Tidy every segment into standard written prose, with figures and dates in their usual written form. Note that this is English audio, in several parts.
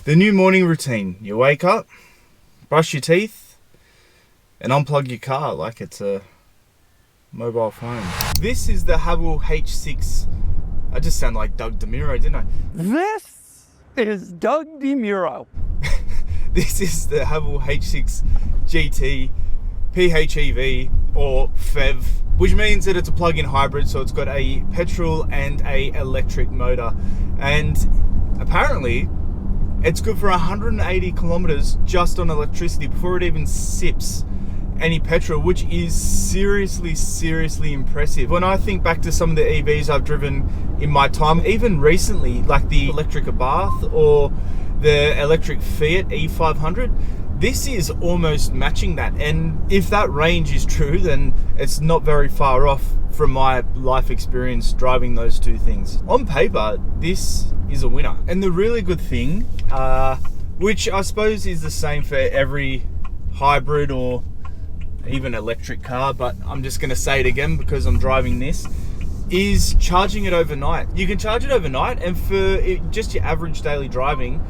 The new morning routine. You wake up, brush your teeth, and unplug your car like it's a mobile phone. This is the Haval H6. I just sound like Doug DeMuro, didn't I? This is Doug DeMuro. This is the Haval H6GT PHEV or PHEV, which means that it's a plug-in hybrid, so it's got a petrol and a electric motor. And apparently it's good for 180 kilometers just on electricity before it even sips any petrol, which is seriously impressive. When I think back to some of the EVs I've driven in my time, even recently, like the electric Abarth or the electric Fiat E500, this is almost matching that. And if that range is true, then it's not very far off from my life experience driving those two things. On paper, this is a winner. And the really good thing, which I suppose is the same for every hybrid or even electric car, but I'm just going to say it again because I'm driving this, is charging it overnight. You can charge it overnight, and for just your average daily driving,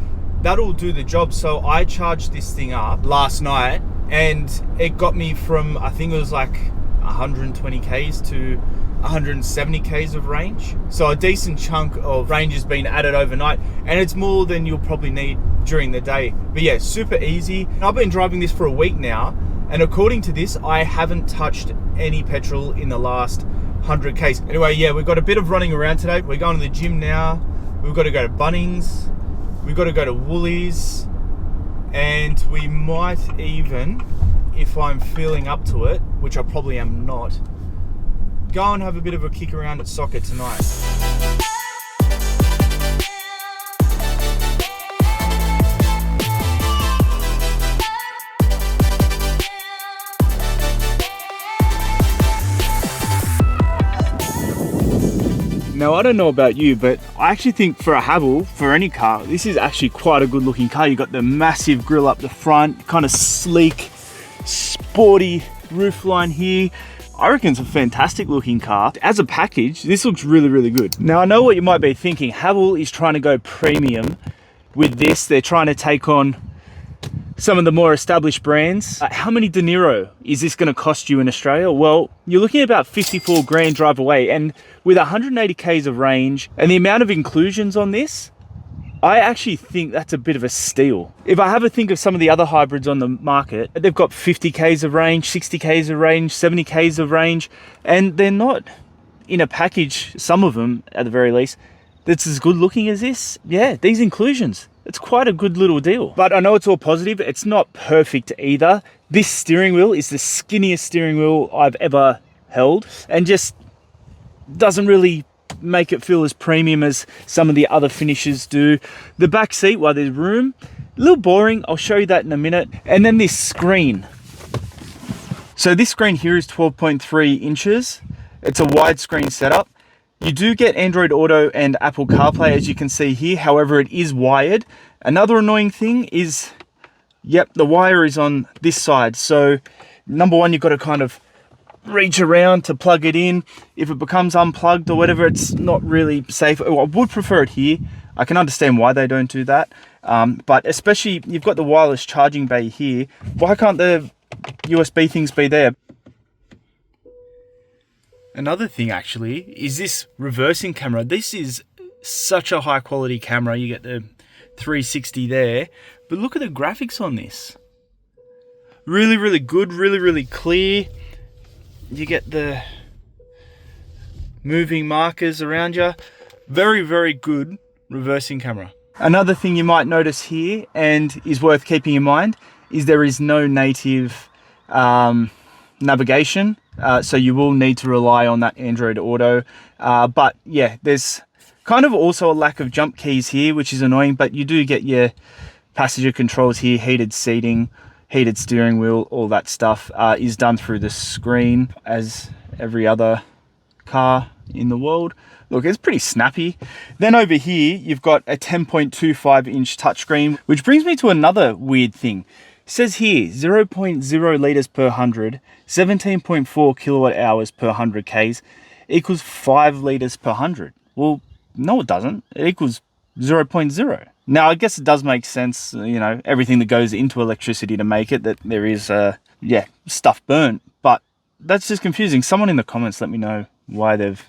that'll do the job. So I charged this thing up last night and it got me from, I think it was like 120 Ks to 170 Ks of range. So a decent chunk of range has been added overnight, and it's more than you'll probably need during the day. But yeah, super easy. I've been driving this for a week now, and according to this, I haven't touched any petrol in the last 100 Ks. Anyway, yeah, we've got a bit of running around today. We're going to the gym now. We've got to go to Bunnings. We've got to go to Woolies, and we might even, if I'm feeling up to it, which I probably am not, go and have a bit of a kick around at soccer tonight. Now, I don't know about you, but I actually think for a Haval, for any car, this is actually quite a good looking car. You've got the massive grille up the front, kind of sleek, sporty roofline here. I reckon it's a fantastic looking car. As a package, this looks really good. Now, I know what you might be thinking. Haval is trying to go premium with this. They're trying to take on some of the more established brands. How many De Niro is this going to cost you in Australia? Well, you're looking at about 54 grand drive away, and with 180 Ks of range and the amount of inclusions on this, I actually think that's a bit of a steal. If I have a think of some of the other hybrids on the market, they've got 50 Ks of range, 60 Ks of range, 70 Ks of range, and they're not in a package, some of them at the very least, that's as good looking as this. Yeah, these inclusions, it's quite a good little deal. But I know it's all positive. It's not perfect either. This steering wheel is the skinniest steering wheel I've ever held, and just doesn't really make it feel as premium as some of the other finishes do. The back seat, while there's room, a little boring. I'll show you that in a minute. And then this screen. So this screen here is 12.3 inches. It's a widescreen setup. You do get Android Auto and Apple CarPlay, as you can see here. However, it is wired. Another annoying thing is, yep, the wire is on this side. So number one, you've got to kind of reach around to plug it in. If it becomes unplugged or whatever, it's not really safe. I would prefer it here. I can understand why they don't do that. But especially, you've got the wireless charging bay here. Why can't the USB things be there? Another thing actually is this reversing camera. This is such a high quality camera. You get the 360 there, but look at the graphics on this. Really good, really clear. You get the moving markers around you. Very good reversing camera. Another thing you might notice here, and is worth keeping in mind, is there is no native navigation. So you will need to rely on that Android Auto. But yeah, there's kind of also a lack of jump keys here, which is annoying, but you do get your passenger controls here, heated seating, heated steering wheel, all that stuff is done through the screen, as every other car in the world. Look, it's pretty snappy. Then over here, you've got a 10.25 inch touchscreen, which brings me to another weird thing. It says here 0.0 liters per 100, 17.4 kilowatt hours per 100 Ks equals 5 liters per 100. Well, no, it doesn't. It equals 0.0. Now, I guess it does make sense, you know, everything that goes into electricity to make it, that there is, yeah, stuff burnt. But that's just confusing. Someone in the comments let me know why they've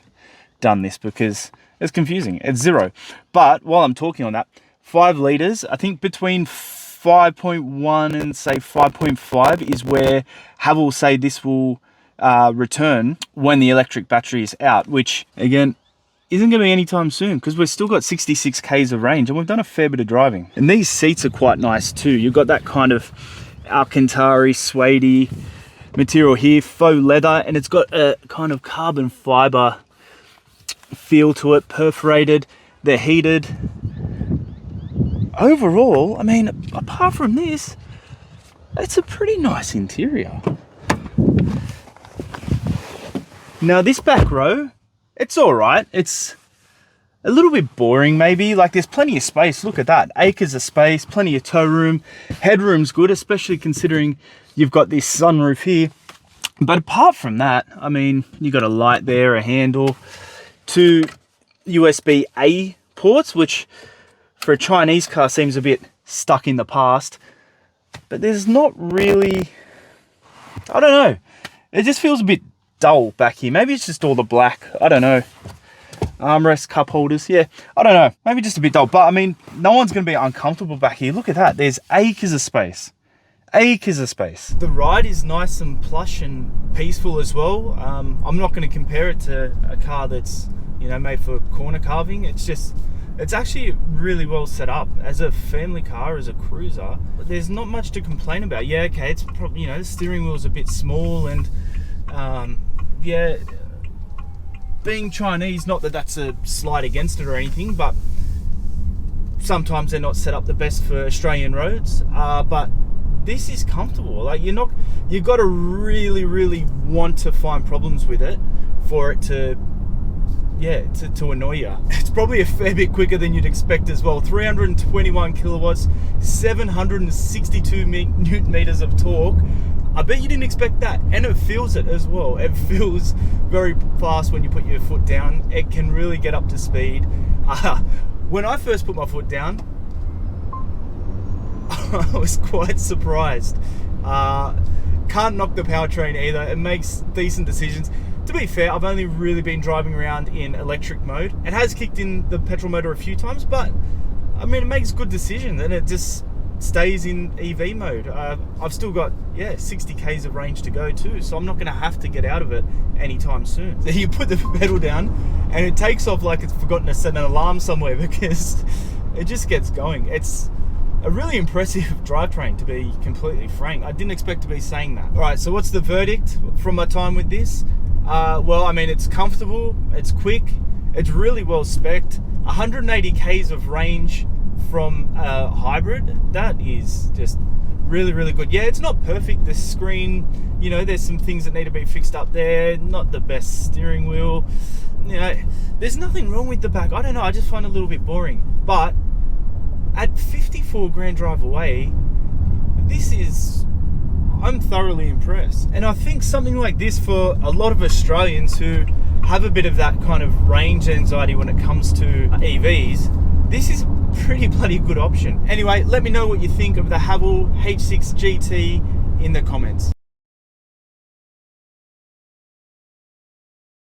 done this, because it's confusing. It's 0. But while I'm talking on that, 5 litres, I think between 5.1 and say 5.5 is where Haval say this will return when the electric battery is out, which again isn't going to be anytime soon, because we've still got 66 k's of range and we've done a fair bit of driving. And these seats are quite nice too. You've got that kind of Alcantara suede material here, faux leather, and it's got a kind of carbon fiber feel to it, perforated. They're heated. Overall, I mean, apart from this, it's a pretty nice interior. Now this back row, it's all right. It's a little bit boring maybe. Like, there's plenty of space. Look at that, acres of space, plenty of tow room. Headroom's good, especially considering you've got this sunroof here. But apart from that, I mean, you got a light there, a handle, 2 USB-A ports, which for a Chinese car seems a bit stuck in the past. But there's not really, I don't know, it just feels a bit dull back here. Maybe it's just all the black, I don't know. Armrest, cup holders, yeah, I don't know, maybe just a bit dull. But I mean, no one's going to be uncomfortable back here. Look at that, there's acres of space. Acres of space. The ride is nice and plush and peaceful as well. I'm not going to compare it to a car that's, you know, made for corner carving. It's just, it's actually really well set up as a family car, as a cruiser. There's not much to complain about. Yeah, okay, it's probably, you know, the steering wheel's a bit small, and yeah, being Chinese, not that that's a slight against it or anything, but sometimes they're not set up the best for Australian roads. But this is comfortable. Like, you've got to really want to find problems with it for it to, yeah, to annoy you. It's probably a fair bit quicker than you'd expect as well. 321 kilowatts, 762 newton meters of torque. I bet you didn't expect that, and it feels it as well. It feels very fast when you put your foot down. It can really get up to speed. When I first put my foot down, I was quite surprised. Can't knock the powertrain either. It makes decent decisions. To be fair, I've only really been driving around in electric mode. It has kicked in the petrol motor a few times, but I mean, it makes good decisions, and it just stays in EV mode. I've still got, yeah, 60 k's of range to go too, so I'm not going to have to get out of it anytime soon. So you put the pedal down and it takes off like it's forgotten to set an alarm somewhere, because it just gets going. It's a really impressive drivetrain, to be completely frank. I didn't expect to be saying that. All right, so what's the verdict from my time with this? Well, I mean, it's comfortable, it's quick, it's really well spec'd. 180 k's of range from a hybrid, that is just really good. Yeah, it's not perfect. The screen, you know, there's some things that need to be fixed up there. Not the best steering wheel. You know, there's nothing wrong with the back. I don't know, I just find it a little bit boring. But at 54 grand drive away, this is, I'm thoroughly impressed. And I think something like this, for a lot of Australians who have a bit of that kind of range anxiety when it comes to EVs, this is a pretty bloody good option. Anyway, let me know what you think of the Haval H6 GT in the comments.